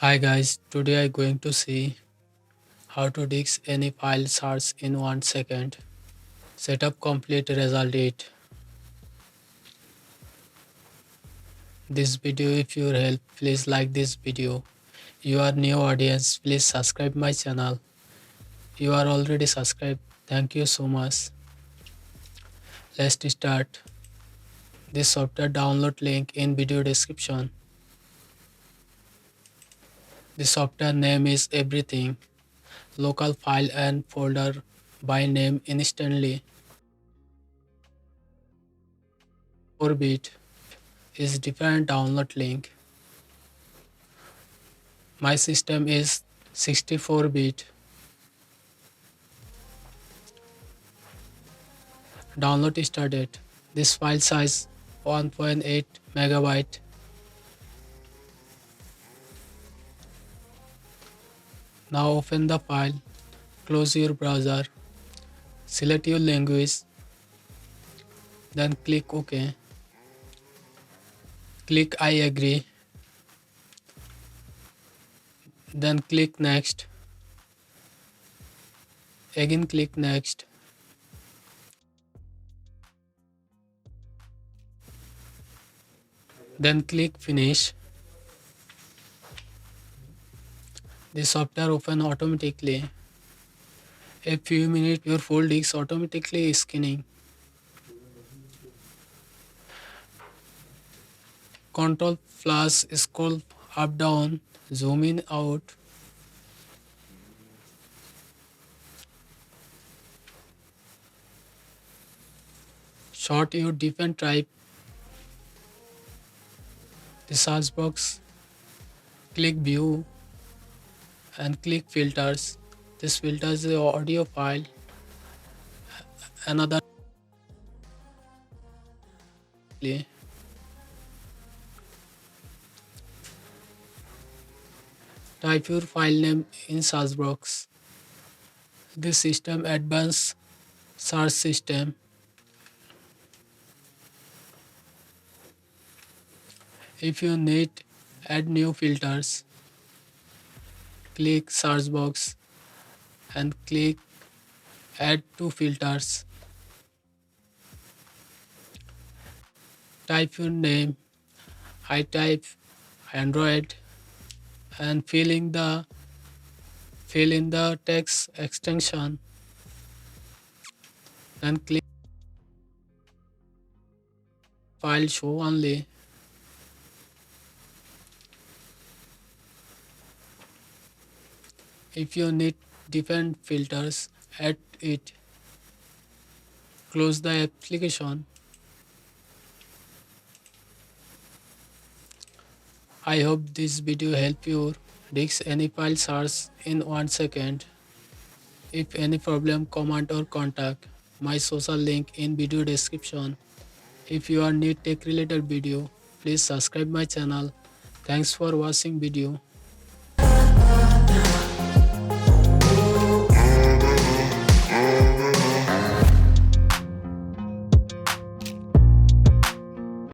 Hi guys, today I'm going to see how to disk any file search in 1 second. Setup complete result it. This video if you help, please like this video. You are new audience, please subscribe my channel. You are already subscribed, thank you so much. Let's start. This software download link in video description. The software name is everything. Local file and folder by name instantly. 4-bit is different download link. My system is 64-bit. Download started. This file size 1.8 megabyte. Now open the file. Close your browser. Select your language. Then click OK. Click I agree. Then click next. Again click next. Then click finish. The software open automatically. A few minutes your full disk automatically scanning. Control plus scroll up down, zoom in out. Sort your different type. The search box. Click view and click filters. This filters the audio file. Another play. Type your file name in search box. This system advanced search system. If you need add new filters, click search box and click add to filters. Type your name. I type Android and fill in the text extension. Then click file show only. If you need different filters, add it. Close the application. I hope this video help you disk any file search in 1 second. If any problem, comment or contact my social link in video description. If you are need tech related video, please subscribe my channel. Thanks for watching video.